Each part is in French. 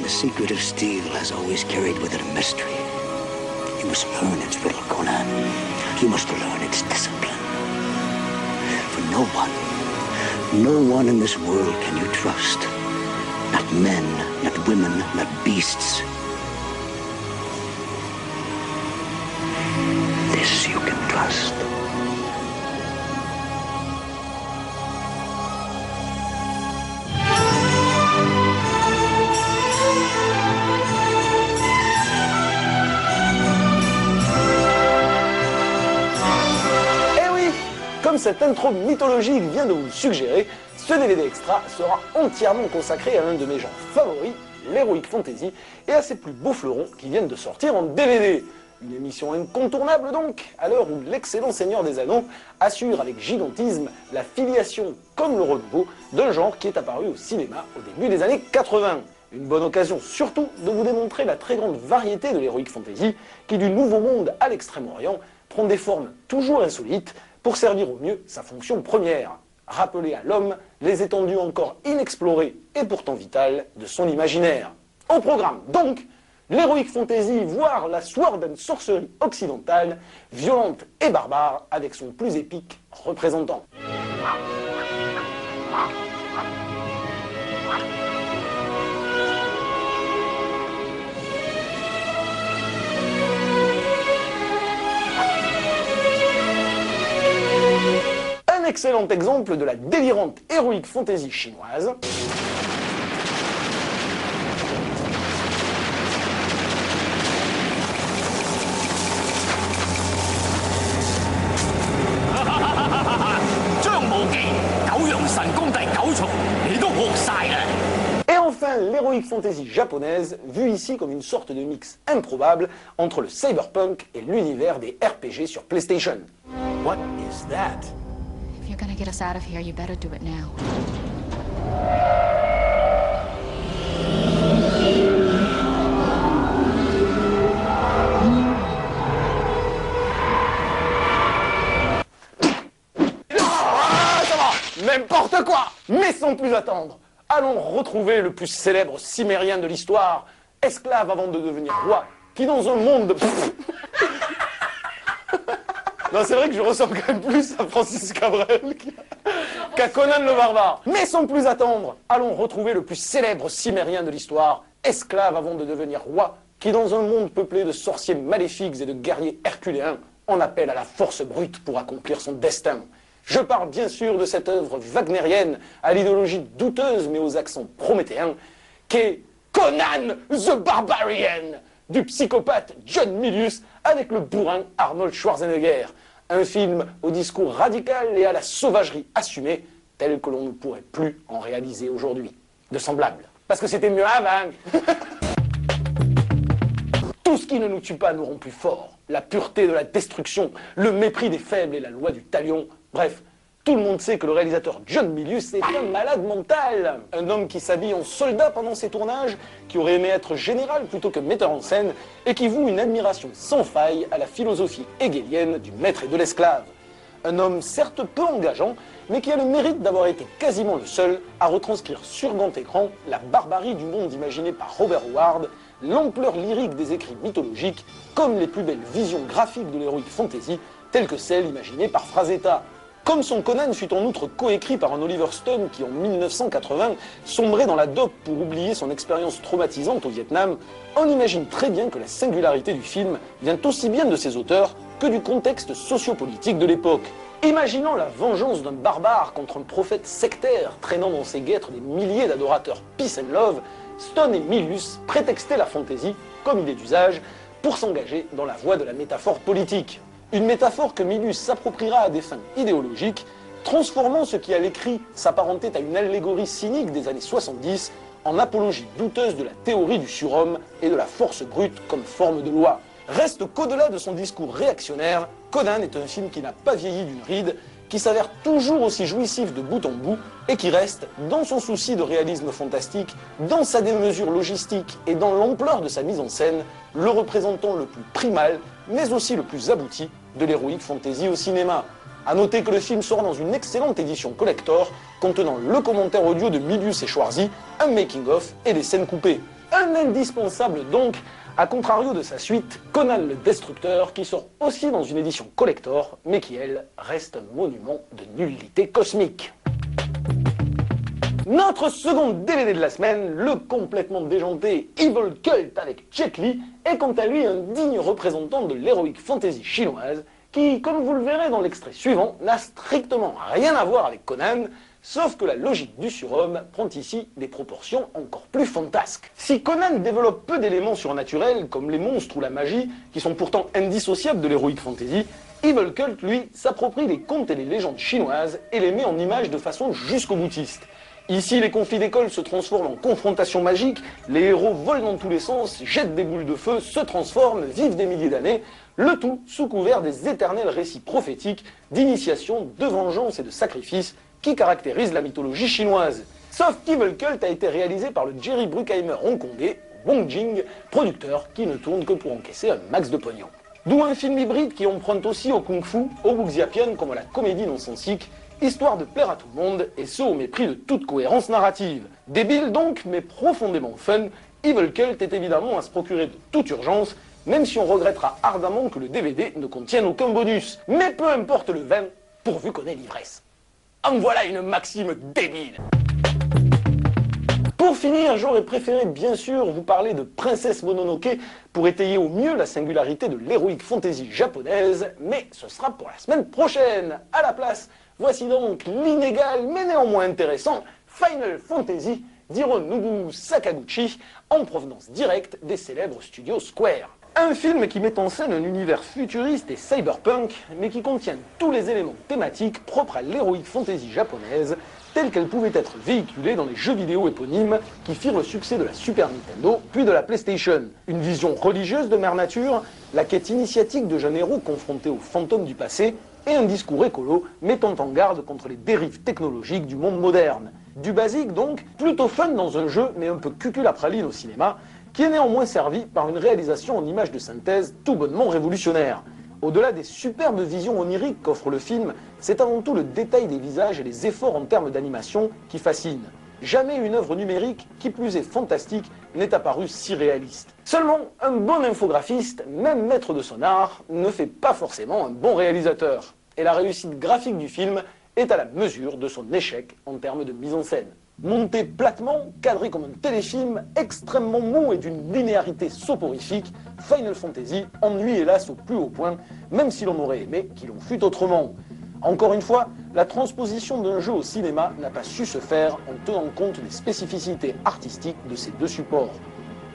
The secret of steel has always carried with it a mystery. You must learn its riddle, Conan. You must learn its discipline. For no one in this world can you trust. Not men, not women, not beasts. This you can trust. Comme cette intro mythologique vient de vous le suggérer, ce DVD extra sera entièrement consacré à l'un de mes genres favoris, l'Heroic Fantasy, et à ses plus beaux fleurons qui viennent de sortir en DVD. Une émission incontournable donc, à l'heure où l'excellent Seigneur des Anneaux assure avec gigantisme la filiation comme le renouveau d'un genre qui est apparu au cinéma au début des années 80. Une bonne occasion surtout de vous démontrer la très grande variété de l'Heroic Fantasy qui du Nouveau Monde à l'Extrême-Orient prend des formes toujours insolites pour servir au mieux sa fonction première, rappeler à l'homme les étendues encore inexplorées et pourtant vitales de son imaginaire. Au programme donc, l'Heroic Fantasy, voire la Sword and Sorcery occidentale, violente et barbare avec son plus épique représentant. Un excellent exemple de la délirante Heroic Fantasy chinoise. Et enfin, l'Heroic Fantasy japonaise, vue ici comme une sorte de mix improbable entre le cyberpunk et l'univers des RPG sur PlayStation. What is that? If you're gonna get us out of here, you better do it now. Ah, ça va, n'importe quoi. Mais sans plus attendre, allons retrouver le plus célèbre cimérien de l'histoire, esclave avant de devenir roi, qui dans un monde... Non, c'est vrai que je ressemble quand même plus à Francis Cabrel qu'à Conan le Barbare. Mais sans plus attendre, allons retrouver le plus célèbre cimérien de l'histoire, esclave avant de devenir roi, qui dans un monde peuplé de sorciers maléfiques et de guerriers herculéens, en appelle à la force brute pour accomplir son destin. Je parle bien sûr de cette œuvre wagnérienne, à l'idéologie douteuse mais aux accents prométhéens, qu'est Conan the Barbarian, du psychopathe John Milius avec le bourrin Arnold Schwarzenegger. Un film au discours radical et à la sauvagerie assumée, tel que l'on ne pourrait plus en réaliser aujourd'hui. De semblable. Parce que c'était mieux avant. Tout ce qui ne nous tue pas nous rend plus forts. La pureté de la destruction, le mépris des faibles et la loi du talion. Bref, tout le monde sait que le réalisateur John Milius est un malade mental. Un homme qui s'habille en soldat pendant ses tournages, qui aurait aimé être général plutôt que metteur en scène, et qui voue une admiration sans faille à la philosophie hegélienne du maître et de l'esclave. Un homme certes peu engageant, mais qui a le mérite d'avoir été quasiment le seul à retranscrire sur grand écran la barbarie du monde imaginé par Robert Howard, l'ampleur lyrique des écrits mythologiques, comme les plus belles visions graphiques de l'Heroic Fantasy, telles que celles imaginées par Frazetta. Comme son Conan fut en outre coécrit par un Oliver Stone qui en 1980 sombrait dans la dope pour oublier son expérience traumatisante au Vietnam, on imagine très bien que la singularité du film vient aussi bien de ses auteurs que du contexte sociopolitique de l'époque. Imaginant la vengeance d'un barbare contre un prophète sectaire traînant dans ses guêtres des milliers d'adorateurs peace and love, Stone et Milius prétextaient la fantaisie, comme il est d'usage, pour s'engager dans la voie de la métaphore politique. Une métaphore que Milius s'appropriera à des fins idéologiques, transformant ce qui à l'écrit s'apparentait à une allégorie cynique des années 70 en apologie douteuse de la théorie du surhomme et de la force brute comme forme de loi. Reste qu'au-delà de son discours réactionnaire, Conan est un film qui n'a pas vieilli d'une ride, qui s'avère toujours aussi jouissif de bout en bout et qui reste, dans son souci de réalisme fantastique, dans sa démesure logistique et dans l'ampleur de sa mise en scène, le représentant le plus primal, mais aussi le plus abouti de l'Heroic Fantasy au cinéma. A noter que le film sort dans une excellente édition collector, contenant le commentaire audio de Milius et Schwarzy, un making-of et des scènes coupées. Un indispensable donc, à contrario de sa suite, Conan le Destructeur, qui sort aussi dans une édition collector, mais qui, elle, reste un monument de nullité cosmique. Notre second DVD de la semaine, le complètement déjanté Evil Cult avec Jet Li, est quant à lui un digne représentant de l'heroic fantasy chinoise qui, comme vous le verrez dans l'extrait suivant, n'a strictement rien à voir avec Conan, sauf que la logique du surhomme prend ici des proportions encore plus fantasques. Si Conan développe peu d'éléments surnaturels, comme les monstres ou la magie, qui sont pourtant indissociables de l'heroic fantasy, Evil Cult, lui, s'approprie les contes et les légendes chinoises et les met en image de façon jusqu'au boutiste. Ici, les conflits d'école se transforment en confrontations magiques, les héros volent dans tous les sens, jettent des boules de feu, se transforment, vivent des milliers d'années, le tout sous couvert des éternels récits prophétiques d'initiation, de vengeance et de sacrifice qui caractérisent la mythologie chinoise. Sauf qu'Evil Cult a été réalisé par le Jerry Bruckheimer hongkongais, Wong Jing, producteur qui ne tourne que pour encaisser un max de pognon. D'où un film hybride qui emprunte aussi au kung-fu, au wuxiapian comme à la comédie non-sensique, histoire de plaire à tout le monde, et ce au mépris de toute cohérence narrative. Débile donc, mais profondément fun, Evil Cult est évidemment à se procurer de toute urgence, même si on regrettera ardemment que le DVD ne contienne aucun bonus. Mais peu importe le vin, pourvu qu'on ait l'ivresse. En voilà une maxime débile. Pour finir, j'aurais préféré bien sûr vous parler de Princesse Mononoke pour étayer au mieux la singularité de l'heroic fantasy japonaise, mais ce sera pour la semaine prochaine. À la place, voici donc l'inégal mais néanmoins intéressant Final Fantasy d'Hironobu Sakaguchi en provenance directe des célèbres studios Square. Un film qui met en scène un univers futuriste et cyberpunk, mais qui contient tous les éléments thématiques propres à l'heroic fantasy japonaise, telle qu'elle pouvait être véhiculée dans les jeux vidéo éponymes qui firent le succès de la Super Nintendo, puis de la PlayStation. Une vision religieuse de Mère Nature, la quête initiatique de jeunes héros confrontés aux fantômes du passé, et un discours écolo mettant en garde contre les dérives technologiques du monde moderne. Du basique donc, plutôt fun dans un jeu, mais un peu cucul-à-praline au cinéma, qui est néanmoins servi par une réalisation en images de synthèse tout bonnement révolutionnaire. Au-delà des superbes visions oniriques qu'offre le film, c'est avant tout le détail des visages et les efforts en termes d'animation qui fascinent. Jamais une œuvre numérique, qui plus est fantastique, n'est apparue si réaliste. Seulement, un bon infographiste, même maître de son art, ne fait pas forcément un bon réalisateur. Et la réussite graphique du film est à la mesure de son échec en termes de mise en scène. Monté platement, cadré comme un téléfilm, extrêmement mou et d'une linéarité soporifique, Final Fantasy ennuie hélas au plus haut point, même si l'on aurait aimé qu'il en fût autrement. Encore une fois, la transposition d'un jeu au cinéma n'a pas su se faire en tenant compte des spécificités artistiques de ces deux supports.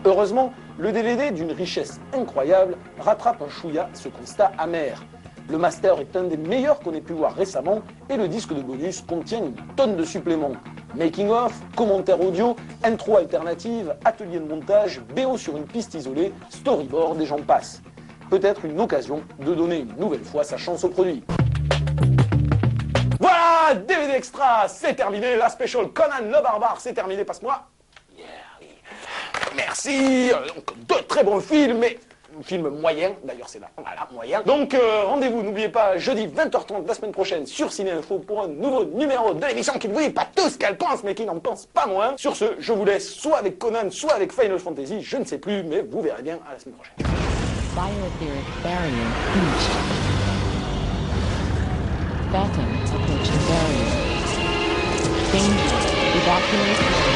Heureusement, le DVD, d'une richesse incroyable, rattrape un chouïa ce constat amer. Le master est un des meilleurs qu'on ait pu voir récemment et le disque de bonus contient une tonne de suppléments. Making of, commentaires audio, intro alternative, atelier de montage, BO sur une piste isolée, storyboard et j'en passe. Peut-être une occasion de donner une nouvelle fois sa chance au produit. Voilà, DVD Extra, c'est terminé, la special Conan le Barbare, c'est terminé, passe-moi. Yeah, oui. Merci, donc deux très bons films, mais un film moyen, d'ailleurs c'est là, voilà, moyen. Donc rendez-vous, n'oubliez pas, jeudi 20h30 la semaine prochaine sur Ciné Info pour un nouveau numéro de l'émission qui ne vous dit pas tout ce qu'elle pense, mais qui n'en pense pas moins. Sur ce, je vous laisse soit avec Conan, soit avec Final Fantasy, je ne sais plus, mais vous verrez bien à la semaine prochaine. Bioetheric barrier breached. Phantoms approaching barrier. Danger. Evacuate.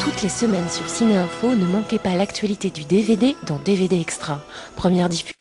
Toutes les semaines sur Ciné Info, ne manquez pas l'actualité du DVD dans DVD Extra. Première diffusion.